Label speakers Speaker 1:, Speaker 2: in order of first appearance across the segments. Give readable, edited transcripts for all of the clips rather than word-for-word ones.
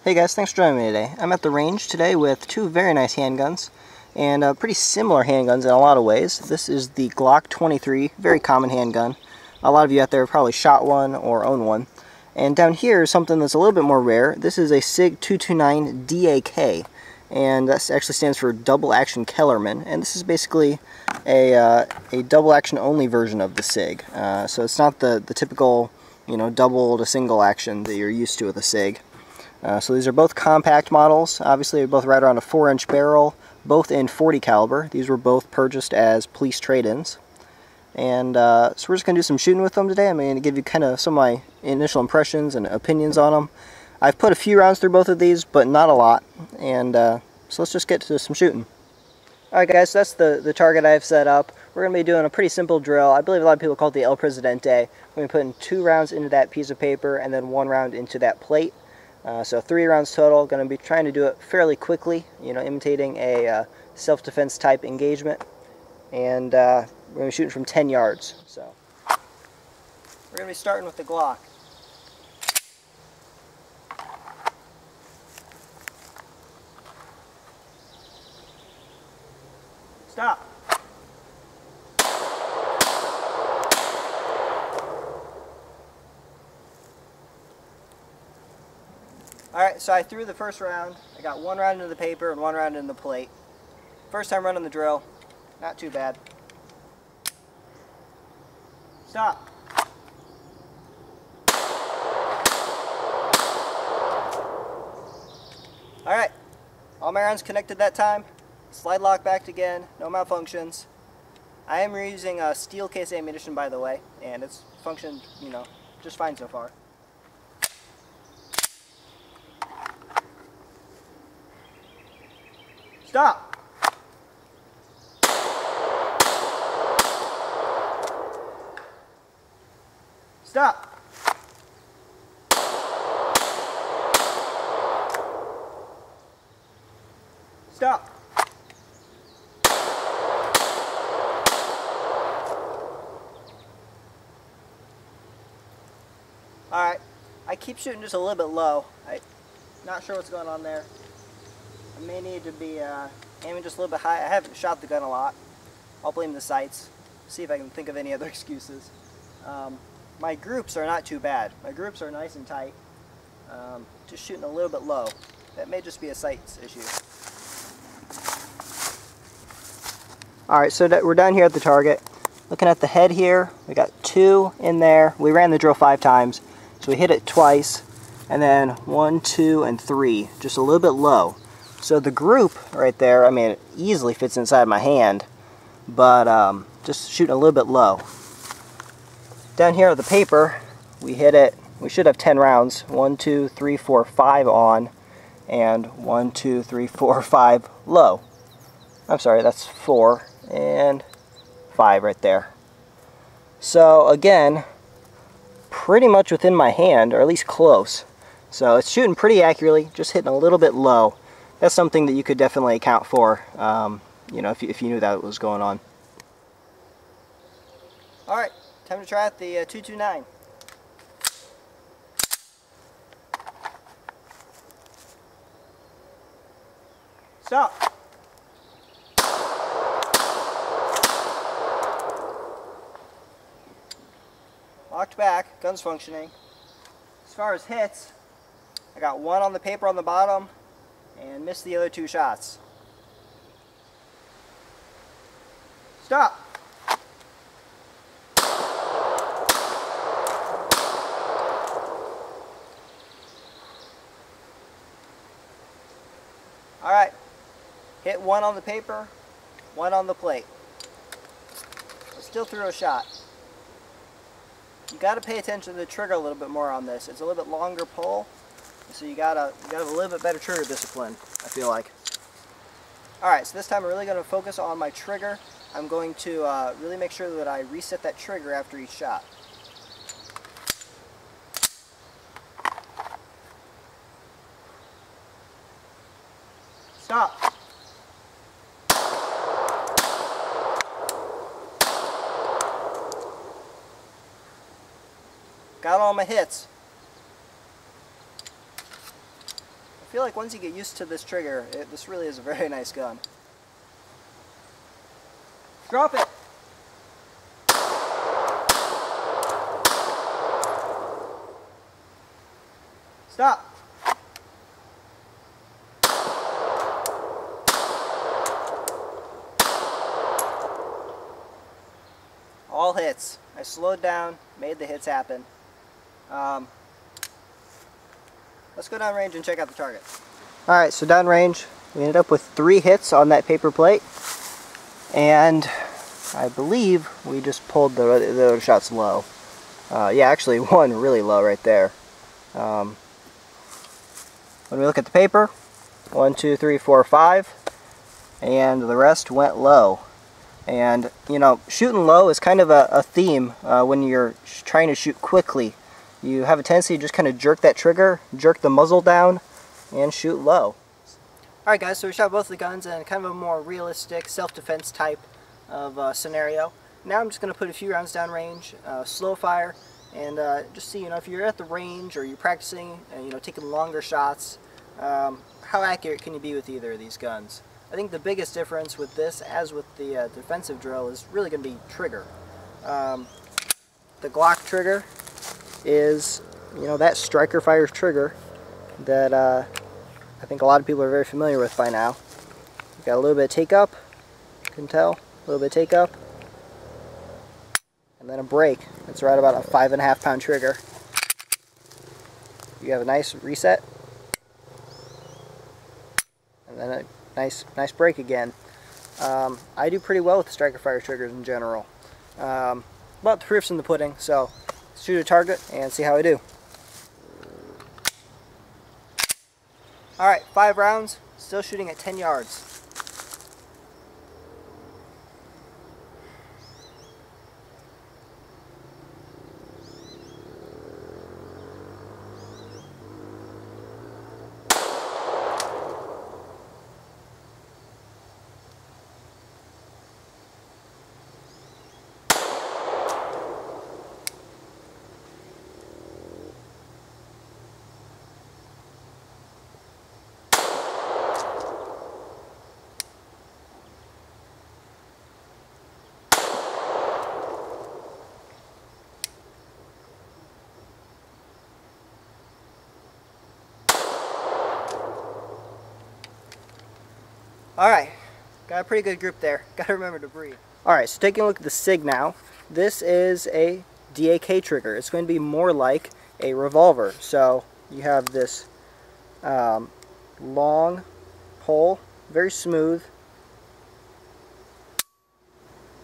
Speaker 1: Hey guys, thanks for joining me today. I'm at the range today with two very nice handguns, and pretty similar handguns in a lot of ways. This is the Glock 23, very common handgun. A lot of you out there have probably shot one or own one. And down here is something that's a little bit more rare. This is a SIG P229 DAK, and that actually stands for Double Action Kellerman. And this is basically a double action only version of the SIG. So it's not the typical, double to single action that you're used to with a SIG. So these are both compact models. Obviously they're both right around a 4-inch barrel, both in .40 caliber. These were both purchased as police trade-ins. And so we're just going to do some shooting with them today. I'm going to give you kind of some of my initial impressions and opinions on them. I've put a few rounds through both of these, but not a lot. And so let's just get to some shooting. Alright guys, so that's the target I've set up. We're going to be doing a pretty simple drill. I believe a lot of people call it the El Presidente. We're going to be putting 2 rounds into that piece of paper and then 1 round into that plate. So 3 rounds total. Going to be trying to do it fairly quickly, imitating a self-defense type engagement. And we're going to be shooting from 10 yards. So we're going to be starting with the Glock. Stop. Alright, so I threw the first round. I got 1 round into the paper and 1 round in the plate. First time running the drill. Not too bad. Stop. Alright, all my rounds connected that time. Slide lock backed again, no malfunctions. I am using a steel case ammunition, by the way, and it's functioned, just fine so far. Stop! Stop! Stop! Alright, I keep shooting just a little bit low. I'm not sure what's going on there. I may need to be aiming just a little bit high. I haven't shot the gun a lot. I'll blame the sights. See if I can think of any other excuses. My groups are not too bad. My groups are nice and tight. Just shooting a little bit low. That may just be a sights issue. Alright, so we're down here at the target. Looking at the head here, we got 2 in there. We ran the drill 5 times. So we hit it twice. And then 1, 2, and 3. Just a little bit low. So the group right there, it easily fits inside my hand, but just shooting a little bit low. Down here at the paper, we hit it, we should have 10 rounds. 1, 2, 3, 4, 5 on, and 1, 2, 3, 4, 5 low. I'm sorry, that's 4 and 5 right there. So again, pretty much within my hand, or at least close. So it's shooting pretty accurately, just hitting a little bit low. That's something that you could definitely account for, if you knew that was going on. Alright, time to try out the 229. Stop! Locked back, gun's functioning. As far as hits, I got 1 on the paper on the bottom, and missed the other 2 shots. Stop! Alright, hit 1 on the paper, 1 on the plate. I still threw a shot. You got to pay attention to the trigger a little bit more on this. It's a little bit longer pull. So you gotta have a little bit better trigger discipline, I feel like. Alright, so this time I'm really going to focus on my trigger. I'm going to really make sure that I reset that trigger after each shot. Stop! Got all my hits. feel like once you get used to this trigger, this really is a very nice gun. Drop it! Stop! All hits. I slowed down, made the hits happen. Let's go downrange and check out the target. Alright, so downrange, we ended up with 3 hits on that paper plate. And I believe we just pulled the other shots low. Yeah, actually one really low right there. When we look at the paper, 1, 2, 3, 4, 5, and the rest went low. And, you know, shooting low is kind of a theme when you're trying to shoot quickly. You have a tendency to just kind of jerk that trigger, jerk the muzzle down, and shoot low. Alright guys, so we shot both the guns in kind of a more realistic self-defense type of scenario. Now I'm just going to put a few rounds downrange, slow fire, and just see, you know, if you're at the range or you're practicing, you know, taking longer shots, how accurate can you be with either of these guns? I think the biggest difference with this, as with the defensive drill, is really going to be trigger. The Glock trigger is, you know, that striker fire trigger that I think a lot of people are very familiar with by now. You've got a little bit of take up, you can tell, a little bit of take up, and then a break. It's right about a 5.5 pound trigger. You have a nice reset, and then a nice break again. I do pretty well with the striker fire triggers in general. But the proof's in the pudding, so let's shoot a target and see how I do. Alright, 5 rounds, still shooting at 10 yards. Alright, got a pretty good group there. Gotta remember to breathe. Alright, so taking a look at the SIG now. This is a DAK trigger. It's going to be more like a revolver. So you have this long pole, very smooth,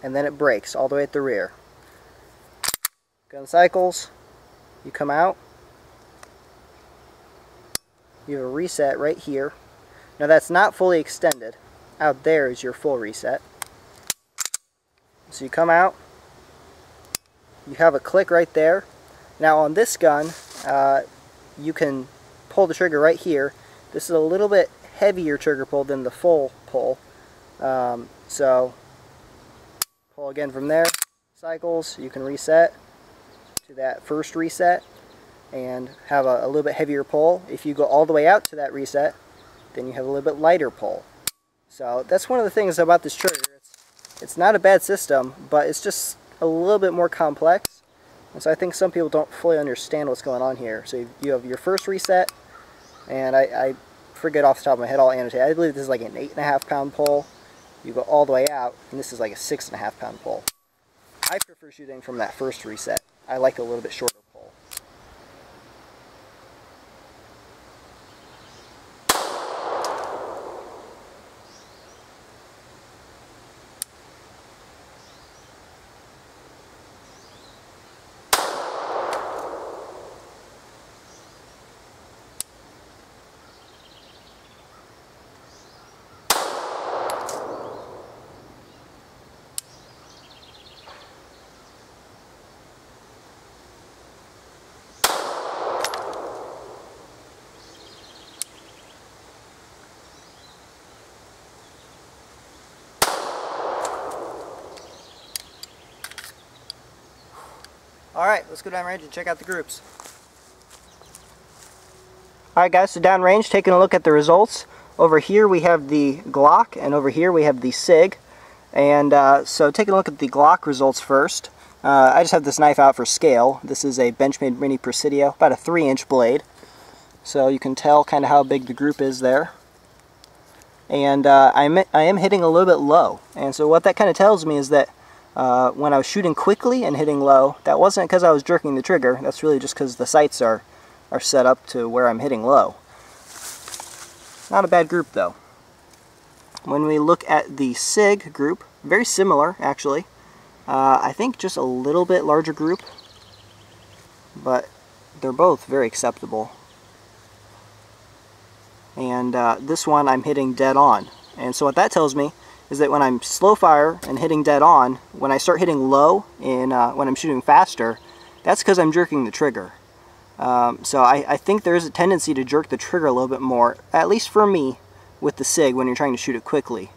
Speaker 1: and then it breaks all the way at the rear. Gun cycles, you come out, you have a reset right here. Now that's not fully extended. Out there is your full reset. So you come out, you have a click right there. Now on this gun, you can pull the trigger right here. This is a little bit heavier trigger pull than the full pull. So pull again from there, cycles, you can reset to that first reset and have a little bit heavier pull. If you go all the way out to that reset, then you have a little bit lighter pull. So that's one of the things about this trigger. It's not a bad system, but it's just a little bit more complex. And so I think some people don't fully understand what's going on here. So you have your first reset, and I forget off the top of my head, I'll annotate. I believe this is like an 8.5 pound pull. You go all the way out, and this is like a 6.5 pound pull. I prefer shooting from that first reset. I like a little bit shorter pull. Alright, let's go down range and check out the groups. Alright guys, so downrange, taking a look at the results. Over here we have the Glock, and over here we have the SIG. And so taking a look at the Glock results first. I just have this knife out for scale. This is a Benchmade Mini Presidio, about a 3-inch blade. So you can tell kind of how big the group is there. And I am hitting a little bit low. And so what that kind of tells me is that when I was shooting quickly and hitting low, that wasn't because I was jerking the trigger. That's really just because the sights are set up to where I'm hitting low. Not a bad group though. When we look at the SIG group, very similar actually. I think just a little bit larger group, but they're both very acceptable. And this one I'm hitting dead on. And so what that tells me is that when I'm slow fire and hitting dead on, when I start hitting low and when I'm shooting faster, that's because I'm jerking the trigger. So I think there is a tendency to jerk the trigger a little bit more, at least for me, with the SIG when you're trying to shoot it quickly.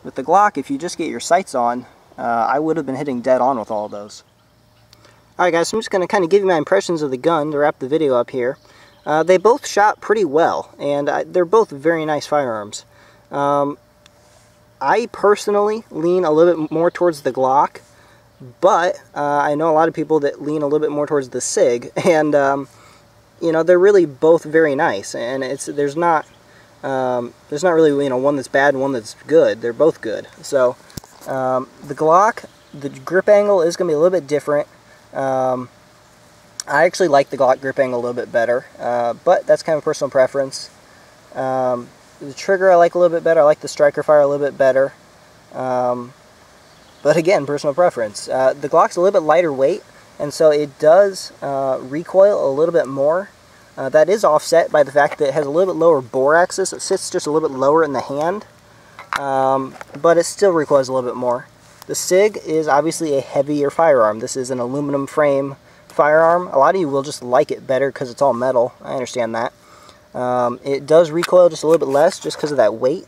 Speaker 1: With the Glock, if you just get your sights on, I would have been hitting dead on with all of those. Alright guys, so I'm just going to kind of give you my impressions of the gun to wrap the video up here. They both shot pretty well, and they're both very nice firearms. I personally lean a little bit more towards the Glock, but I know a lot of people that lean a little bit more towards the SIG, and you know, they're really both very nice, and there's not really, you know, one that's bad and one that's good. They're both good. So the Glock, the grip angle is going to be a little bit different. I actually like the Glock grip angle a little bit better, but that's kind of personal preference. The trigger I like a little bit better. I like the striker fire a little bit better. But again, personal preference. The Glock's a little bit lighter weight, and so it does recoil a little bit more. That is offset by the fact that it has a little bit lower bore axis. It sits just a little bit lower in the hand, but it still recoils a little bit more. The SIG is obviously a heavier firearm. This is an aluminum frame firearm. A lot of you will just like it better because it's all metal. I understand that. It does recoil just a little bit less just because of that weight.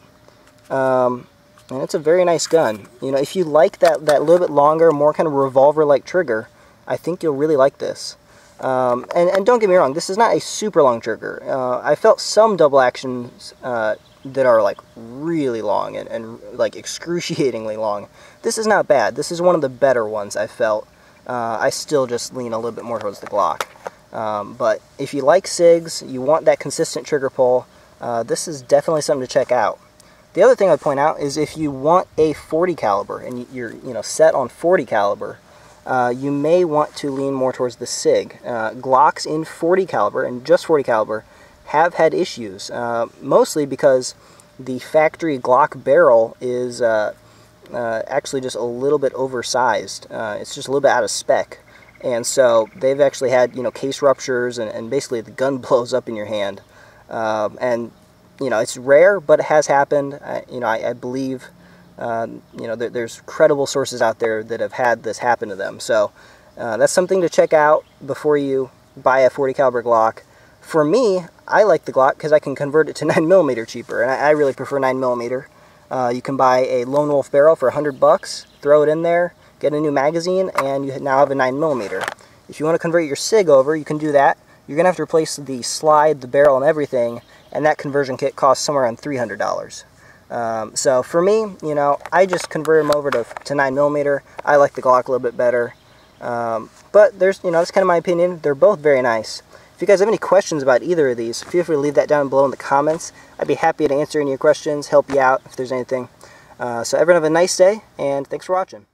Speaker 1: And it's a very nice gun. You know, if you like that little bit longer, more kind of revolver-like trigger, I think you'll really like this. And don't get me wrong, this is not a super long trigger. I felt some double actions that are like really long and like excruciatingly long. This is not bad. This is one of the better ones I felt. I still just lean a little bit more towards the Glock. But if you like SIGs, you want that consistent trigger pull, this is definitely something to check out. The other thing I'd point out is if you want a 40 caliber and you're set on 40 caliber, you may want to lean more towards the SIG. Glocks in 40 caliber and just 40 caliber have had issues, mostly because the factory Glock barrel is actually just a little bit oversized. It's just a little bit out of spec. And so they've actually had, case ruptures and basically the gun blows up in your hand. And, it's rare, but it has happened. I believe, there's credible sources out there that have had this happen to them. So that's something to check out before you buy a 40 caliber Glock. For me, I like the Glock because I can convert it to 9mm cheaper, and I really prefer 9mm. You can buy a Lone Wolf barrel for $100, throw it in there, get a new magazine, and you now have a 9mm. If you want to convert your SIG over, you can do that. You're going to have to replace the slide, the barrel, and everything, and that conversion kit costs somewhere around $300. So for me, I just convert them over to 9mm. I like the Glock a little bit better. But there's, that's kind of my opinion. They're both very nice. If you guys have any questions about either of these, feel free to leave that down below in the comments. I'd be happy to answer any of your questions, help you out if there's anything. So everyone have a nice day, and thanks for watching.